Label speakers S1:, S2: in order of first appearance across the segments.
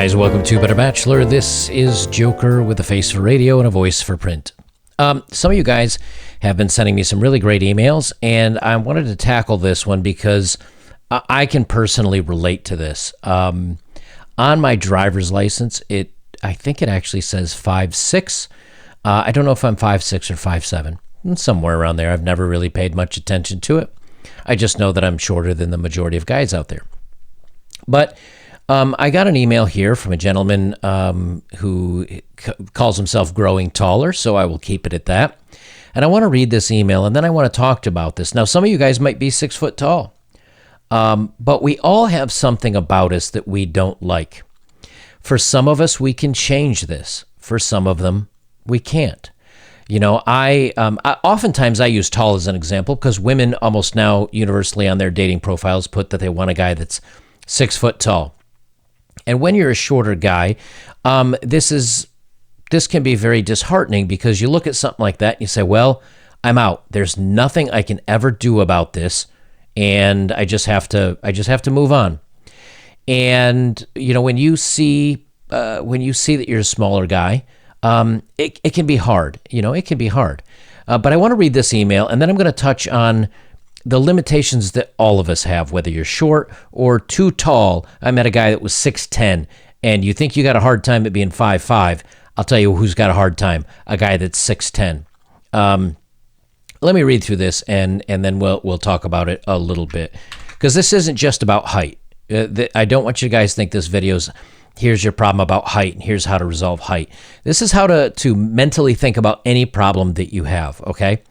S1: guys, welcome to Better Bachelor. This is Joker with a face for radio and a voice for print. Some of you guys have been sending me some really great emails, and I wanted to tackle this one because I can personally relate to this. On my driver's license, I think it actually says 5'6". I don't know if I'm 5'6" or 5'7", somewhere around there. I've never really paid much attention to it. I just know that I'm shorter than the majority of guys out there. But I got an email here from a gentleman who calls himself Growing Taller, so I will keep it at that. And I want to read this email, and then I want to talk about this. Now, some of you guys might be 6 foot tall, but we all have something about us that we don't like. For some of us, we can change this. For some of them, we can't. You know, I oftentimes I use tall as an example because women almost now universally on their dating profiles put that they want a guy that's 6 foot tall. And when you're a shorter guy, this can be very disheartening because you look at something like that and you say, well, I'm out. There's nothing I can ever do about this, and I just have to move on. And you know, when you see that you're a smaller guy, it can be hard. You know, it can be hard. But I want to read this email, and then I'm going to touch on the limitations that all of us have, whether you're short or too tall. I met a guy that was 6'10", and you think you got a hard time at being 5'5". I'll tell you who's got a hard time, a guy that's 6'10". Let me read through this, and then we'll talk about it a little bit, because this isn't just about height. I don't want you guys to think this video's, here's your problem about height, and here's how to resolve height. This is how to mentally think about any problem that you have, okay?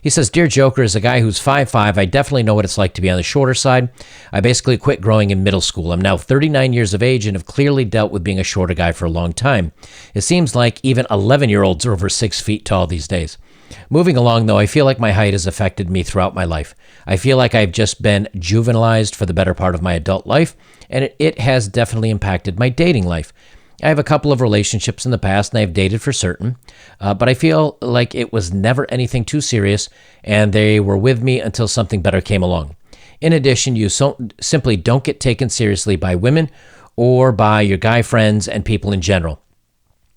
S1: He says, Dear Joker, as a guy who's 5'5", I definitely know what it's like to be on the shorter side. I basically quit growing in middle school. I'm now 39 years of age and have clearly dealt with being a shorter guy for a long time. It seems like even 11-year-olds are over 6 feet tall these days. Moving along, though, I feel like my height has affected me throughout my life. I feel like I've just been juvenilized for the better part of my adult life, and it has definitely impacted my dating life. I have a couple of relationships in the past, and I've dated for certain, but I feel like it was never anything too serious, and they were with me until something better came along. In addition, you simply don't get taken seriously by women or by your guy friends and people in general.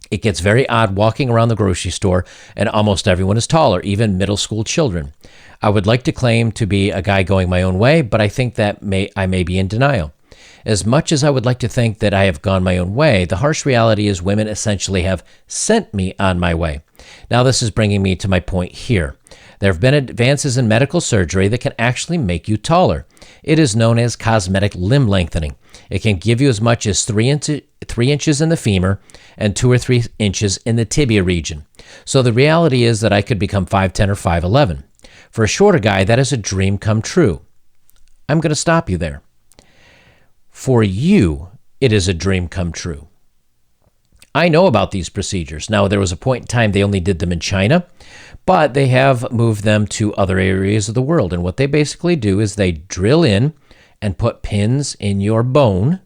S1: It gets very odd walking around the grocery store, and almost everyone is taller, even middle school children. I would like to claim to be a guy going my own way, but I think that I may be in denial. As much as I would like to think that I have gone my own way, the harsh reality is women essentially have sent me on my way. Now, this is bringing me to my point here. There have been advances in medical surgery that can actually make you taller. It is known as cosmetic limb lengthening. It can give you as much as 3 inches in the femur and 2 or 3 inches in the tibia region. So the reality is that I could become 5'10" or 5'11". For a shorter guy, that is a dream come true. I'm going to stop you there. For you, it is a dream come true. I know about these procedures. Now, there was a point in time they only did them in China, but they have moved them to other areas of the world. And what they basically do is they drill in and put pins in your bone,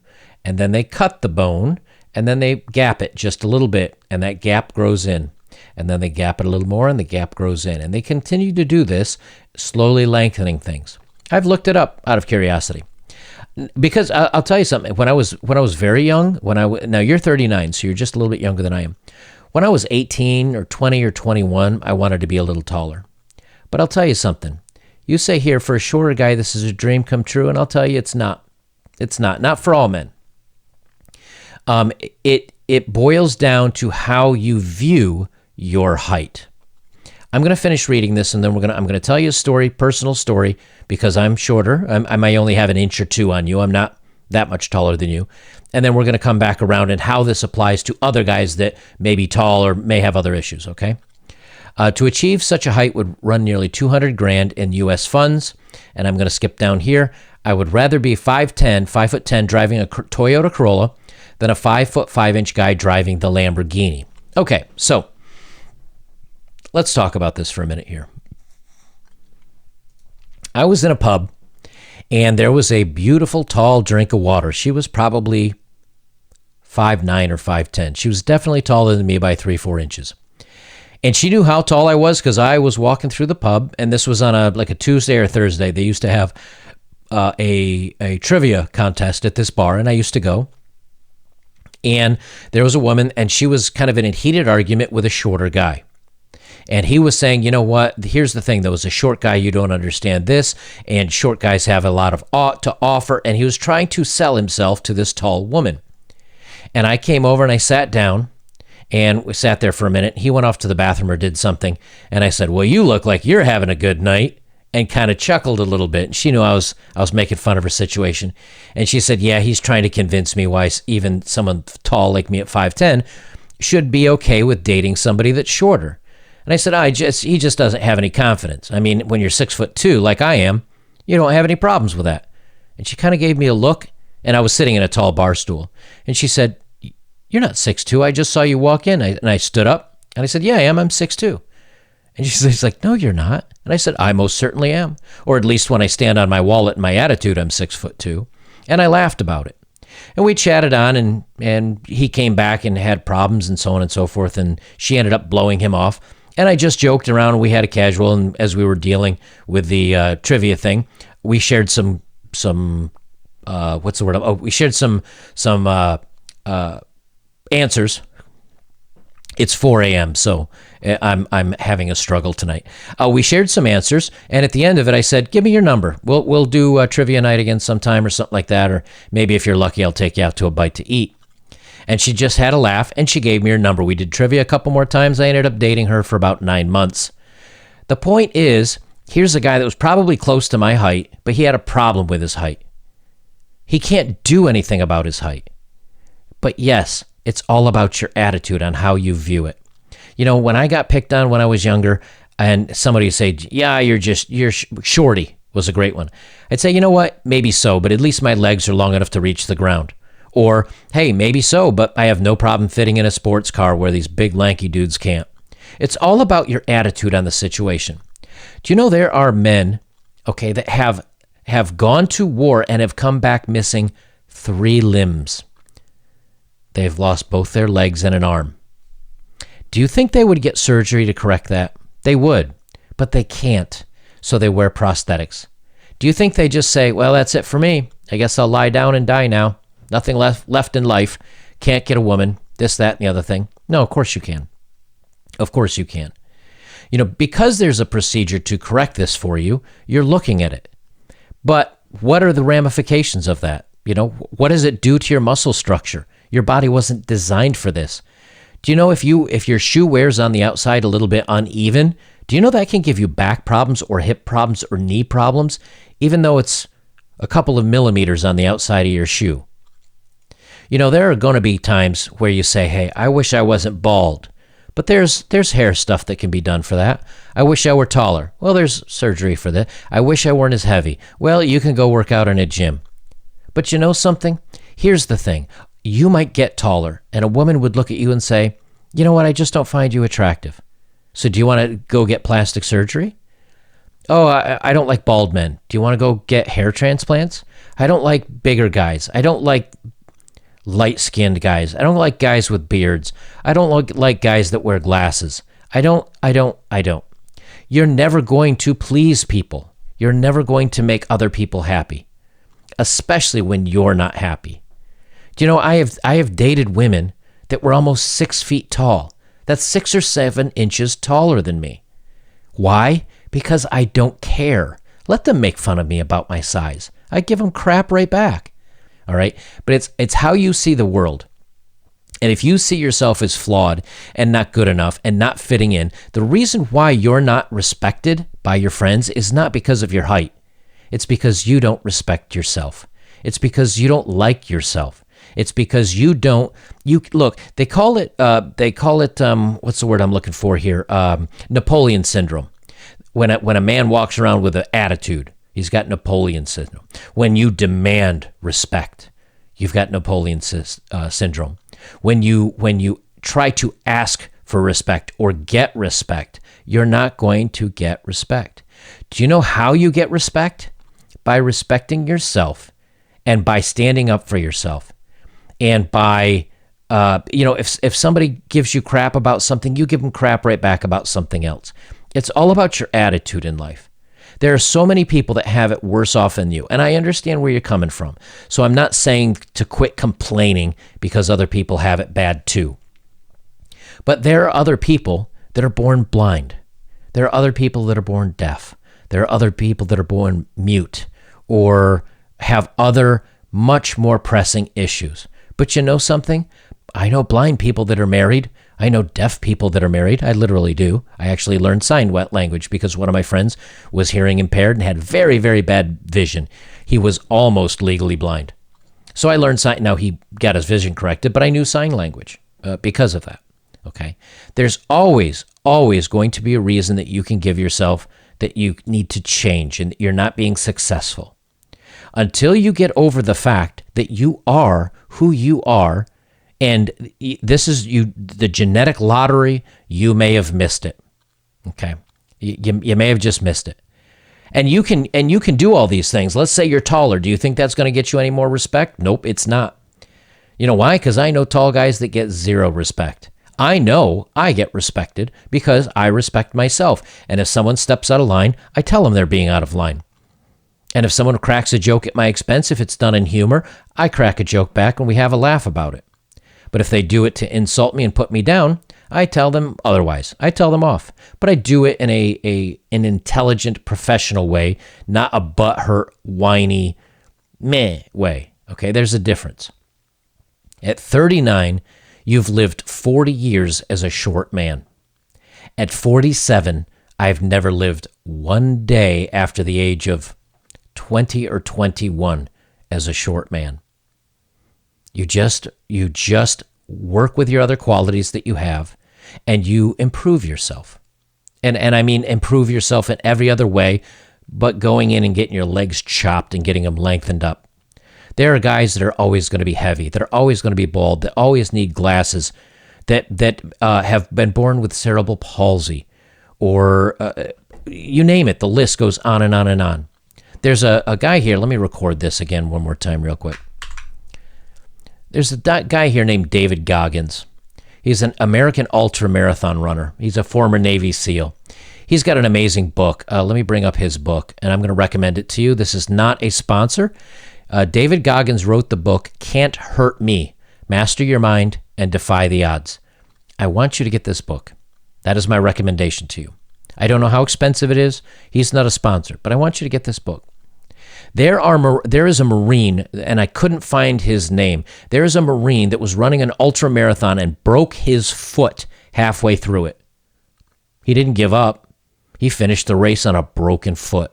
S1: and then they cut the bone, and then they gap it just a little bit, and that gap grows in. And then they gap it a little more, and the gap grows in. And they continue to do this, slowly lengthening things. I've looked it up out of curiosity. Because I'll tell you something. When I was very young, now you're 39, so you're just a little bit younger than I am. When I was 18 or 20 or 21, I wanted to be a little taller. But I'll tell you something. You say here, for a shorter guy, this is a dream come true, and I'll tell you it's not. It's not for all men. It boils down to how you view your height. I'm going to finish reading this, and then I'm going to tell you a story, personal story, because I'm shorter. I may only have an inch or two on you. I'm not that much taller than you. And then we're going to come back around and how this applies to other guys that may be tall or may have other issues, okay? To achieve such a height would run nearly $200,000 in U.S. funds, and I'm going to skip down here. I would rather be 5'10", driving a Toyota Corolla than a 5'5" guy driving the Lamborghini. Okay, so let's talk about this for a minute here. I was in a pub, and there was a beautiful, tall drink of water. She was probably 5'9" or 5'10". She was definitely taller than me by 3-4 inches. And she knew how tall I was because I was walking through the pub, and this was on a Tuesday or Thursday. They used to have a trivia contest at this bar, and I used to go. And there was a woman, and she was kind of in a heated argument with a shorter guy. And he was saying, you know what, here's the thing, though, as a short guy, you don't understand this, and short guys have a lot of to offer, and he was trying to sell himself to this tall woman. And I came over and I sat down, and we sat there for a minute. He went off to the bathroom or did something, and I said, well, you look like you're having a good night, and kind of chuckled a little bit. And she knew I was making fun of her situation. And she said, yeah, he's trying to convince me why even someone tall like me at 5'10" should be okay with dating somebody that's shorter. And I said, he just doesn't have any confidence. I mean, when you're 6'2", like I am, you don't have any problems with that. And she kind of gave me a look, and I was sitting in a tall bar stool. And she said, you're not 6'2". I just saw you walk in. And I stood up, and I said, yeah, I am. I'm 6'2". And she's like, no, you're not. And I said, I most certainly am. Or at least when I stand on my wallet and my attitude, I'm 6'2". And I laughed about it. And we chatted on, and he came back and had problems and so on and so forth. And she ended up blowing him off. And I just joked around, and we had a casual. And as we were dealing with the trivia thing, we shared some what's the word? Oh, we shared some answers. It's 4 a.m., so I'm having a struggle tonight. We shared some answers, and at the end of it, I said, give me your number. We'll do trivia night again sometime or something like that, or maybe if you're lucky, I'll take you out to a bite to eat. And she just had a laugh, and she gave me her number. We did trivia a couple more times. I ended up dating her for about 9 months. The point is, here's a guy that was probably close to my height, but he had a problem with his height. He can't do anything about his height. But yes, it's all about your attitude on how you view it. You know, when I got picked on when I was younger, and somebody would say, yeah, you're shorty, was a great one. I'd say, you know what, maybe so, but at least my legs are long enough to reach the ground. Or, hey, maybe so, but I have no problem fitting in a sports car where these big lanky dudes can't. It's all about your attitude on the situation. Do you know there are men, okay, that have gone to war and have come back missing 3 limbs? They've lost both their legs and an arm. Do you think they would get surgery to correct that? They would, but they can't, so they wear prosthetics. Do you think they just say, well, that's it for me. I guess I'll lie down and die now. Nothing left in life. Can't get a woman. This, that, and the other thing. No, of course you can. Of course you can. You know, because there's a procedure to correct this for you, you're looking at it. But what are the ramifications of that? You know, what does it do to your muscle structure? Your body wasn't designed for this. Do you know if your shoe wears on the outside a little bit uneven, do you know that can give you back problems or hip problems or knee problems, even though it's a couple of millimeters on the outside of your shoe? You know, there are going to be times where you say, hey, I wish I wasn't bald. But there's hair stuff that can be done for that. I wish I were taller. Well, there's surgery for that. I wish I weren't as heavy. Well, you can go work out in a gym. But you know something? Here's the thing. You might get taller, and a woman would look at you and say, you know what, I just don't find you attractive. So do you want to go get plastic surgery? Oh, I don't like bald men. Do you want to go get hair transplants? I don't like bigger guys. I don't like light-skinned guys. I don't like guys with beards. I don't like guys that wear glasses. I don't. You're never going to please people. You're never going to make other people happy, especially when you're not happy. Do you know, I have dated women that were almost 6 feet tall. That's 6 or 7 inches taller than me. Why? Because I don't care. Let them make fun of me about my size. I give them crap right back. All right? But it's how you see the world. And if you see yourself as flawed and not good enough and not fitting in, the reason why you're not respected by your friends is not because of your height. It's because you don't respect yourself. It's because you don't like yourself. It's because you look, they call it, what's the word I'm looking for here? Napoleon syndrome. When a man walks around with an attitude, he's got Napoleon syndrome. When you demand respect, you've got Napoleon syndrome. When you try to ask for respect or get respect, you're not going to get respect. Do you know how you get respect? By respecting yourself and by standing up for yourself. And by, if somebody gives you crap about something, you give them crap right back about something else. It's all about your attitude in life. There are so many people that have it worse off than you, and I understand where you're coming from. So I'm not saying to quit complaining because other people have it bad too. But there are other people that are born blind. There are other people that are born deaf. There are other people that are born mute or have other much more pressing issues. But you know something? I know blind people that are married. I know deaf people that are married. I literally do. I actually learned sign language because one of my friends was hearing impaired and had very, very bad vision. He was almost legally blind. So I learned sign. Now he got his vision corrected, but I knew sign language because of that. Okay. There's always going to be a reason that you can give yourself that you need to change and that you're not being successful. Until you get over the fact that you are who you are, and this is the genetic lottery, you may have missed it. Okay. You may have just missed it. And you can do all these things. Let's say you're taller. Do you think that's going to get you any more respect? Nope, it's not. You know why? Because I know tall guys that get zero respect. I know I get respected because I respect myself. And if someone steps out of line, I tell them they're being out of line. And if someone cracks a joke at my expense, if it's done in humor, I crack a joke back and we have a laugh about it. But if they do it to insult me and put me down, I tell them otherwise. I tell them off. But I do it in an intelligent, professional way, not a butthurt, whiny, meh way. Okay, there's a difference. At 39, you've lived 40 years as a short man. At 47, I've never lived one day after the age of 20 or 21 as a short man. You just work with your other qualities that you have, and you improve yourself. And I mean improve yourself in every other way, but going in and getting your legs chopped and getting them lengthened up. There are guys that are always going to be heavy, that are always going to be bald, that always need glasses, that have been born with cerebral palsy, or you name it. The list goes on and on and on. There's a guy here. Let me record this again one more time real quick. There's a guy here named David Goggins. He's an American ultra-marathon runner. He's a former Navy SEAL. He's got an amazing book. Let me bring up his book, and I'm going to recommend it to you. This is not a sponsor. David Goggins wrote the book, Can't Hurt Me, Master Your Mind and Defy the Odds. I want you to get this book. That is my recommendation to you. I don't know how expensive it is. He's not a sponsor, but I want you to get this book. There is a Marine, and I couldn't find his name. There is a Marine that was running an ultra marathon and broke his foot halfway through it. He didn't give up. He finished the race on a broken foot.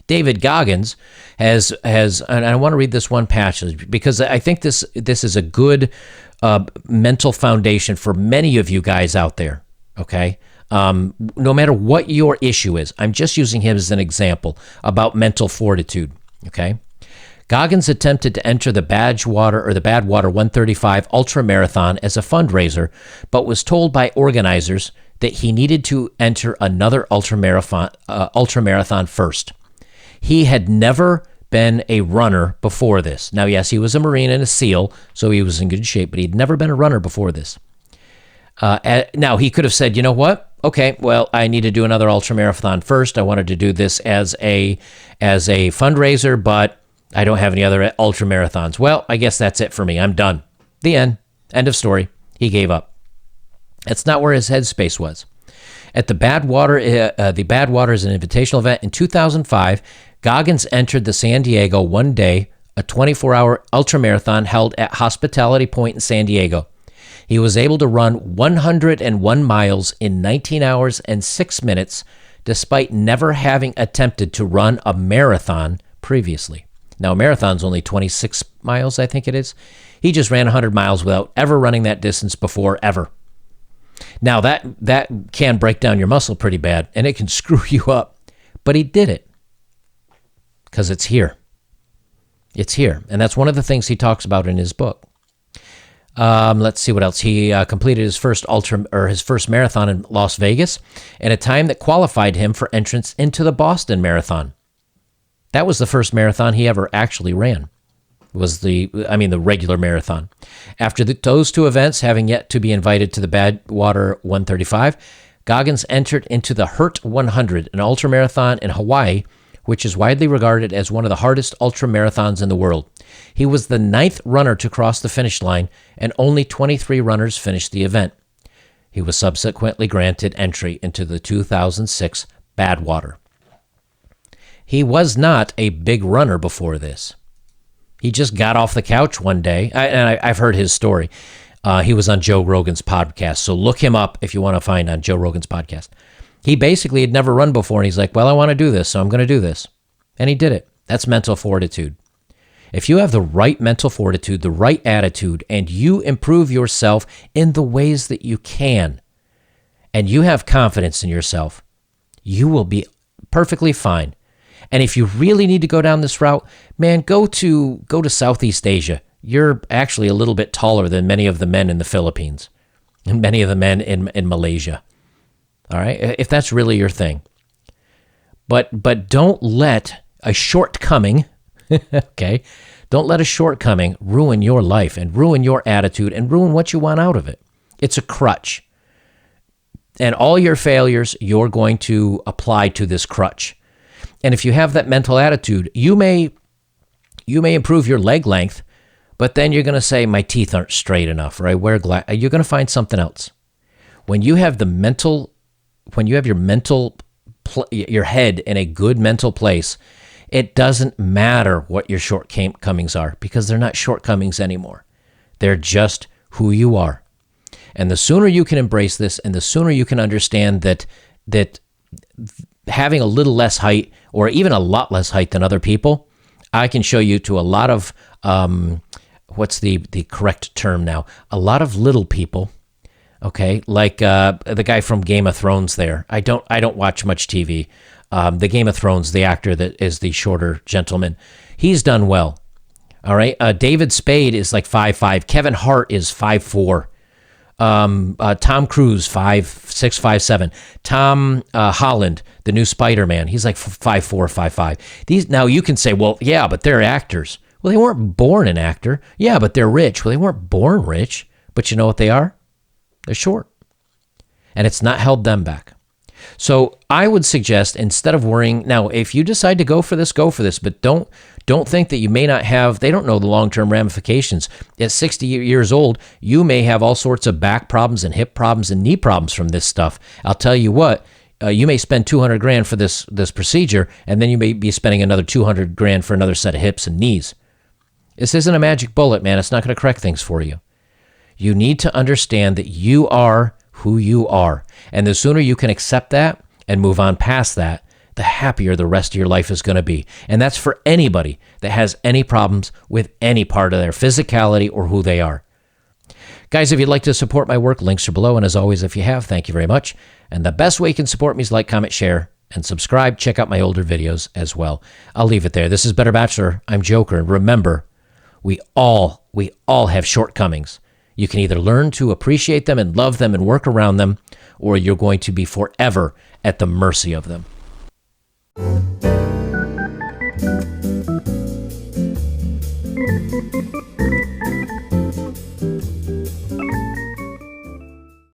S1: David Goggins has, and I want to read this one passage because I think this is a good mental foundation for many of you guys out there. Okay. No matter what your issue is, I'm just using him as an example about mental fortitude, okay? Goggins attempted to enter the Badwater 135 Ultra Marathon as a fundraiser, but was told by organizers that he needed to enter another ultra marathon first. He had never been a runner before this. Now, yes, he was a Marine and a SEAL, so he was in good shape, but he'd never been a runner before this. Now, he could have said, you know what? Okay, well, I need to do another ultramarathon first. I wanted to do this as a fundraiser, but I don't have any other ultramarathons. Well, I guess that's it for me. I'm done. The end. End of story. He gave up. That's not where his headspace was. At the Badwater is an invitational event in 2005. Goggins entered the San Diego one day, a 24-hour ultramarathon held at Hospitality Point in San Diego. He was able to run 101 miles in 19 hours and 6 minutes, despite never having attempted to run a marathon previously. Now, a marathon's only 26 miles, I think it is. He just ran 100 miles without ever running that distance before, ever. Now, that can break down your muscle pretty bad, and it can screw you up. But he did it because it's here. It's here, and that's one of the things he talks about in his book. Let's see what else. He completed his first marathon in Las Vegas in a time that qualified him for entrance into the Boston Marathon. That was the first marathon he ever actually ran. The regular marathon. After those two events, having yet to be invited to the Badwater 135, Goggins entered into the Hurt 100, an ultramarathon in Hawaii, which is widely regarded as one of the hardest ultramarathons in the world. He was the 9th runner to cross the finish line, and only 23 runners finished the event. He was subsequently granted entry into the 2006 Badwater. He was not a big runner before this. He just got off the couch one day, and I've heard his story. He was on Joe Rogan's podcast, so look him up if you want to find on Joe Rogan's podcast. He basically had never run before, and he's like, well, I want to do this, so I'm going to do this. And he did it. That's mental fortitude. If you have the right mental fortitude, the right attitude, and you improve yourself in the ways that you can, and you have confidence in yourself, you will be perfectly fine. And if you really need to go down this route, man, go to Southeast Asia. You're actually a little bit taller than many of the men in the Philippines and many of the men in Malaysia. All right, if that's really your thing. But don't let a shortcoming, okay, don't let a shortcoming ruin your life and ruin your attitude and ruin what you want out of it. It's a crutch. And all your failures, you're going to apply to this crutch. And if you have that mental attitude, you may improve your leg length, but then you're going to say, my teeth aren't straight enough, or I wear glass. You're going to find something else. When you have your head in a good mental place, it doesn't matter what your shortcomings are, because they're not shortcomings anymore. They're just who you are. And the sooner you can embrace this, and the sooner you can understand that having a little less height, or even a lot less height than other people, I can show you to a lot of, what's the correct term now? A lot of little people, okay? Like the guy from Game of Thrones there. I don't watch much TV. The Game of Thrones, the actor that is the shorter gentleman, he's done well, all right? David Spade is like 5'5". Kevin Hart is 5'4". Tom Cruise, 5'6", 5'7". Tom Holland, the new Spider-Man, he's like 5'4", 5'5". These, now you can say, well, yeah, but they're actors. Well, they weren't born an actor. Yeah, but they're rich. Well, they weren't born rich. But you know what they are? They're short. And it's not held them back. So I would suggest, instead of worrying, now, if you decide to go for this, but don't think that you may not have, they don't know the long-term ramifications. At 60 years old, you may have all sorts of back problems and hip problems and knee problems from this stuff. I'll tell you what, you may spend $200,000 for this procedure, and then you may be spending another $200,000 for another set of hips and knees. This isn't a magic bullet, man. It's not going to correct things for you. You need to understand that you are who you are. And the sooner you can accept that and move on past that, the happier the rest of your life is going to be. And that's for anybody that has any problems with any part of their physicality or who they are. Guys, if you'd like to support my work, links are below. And as always, if you have, thank you very much. And the best way you can support me is like, comment, share, and subscribe. Check out my older videos as well. I'll leave it there. This is Better Bachelor. I'm Joker. And remember, we all have shortcomings. You can either learn to appreciate them and love them and work around them, or you're going to be forever at the mercy of them.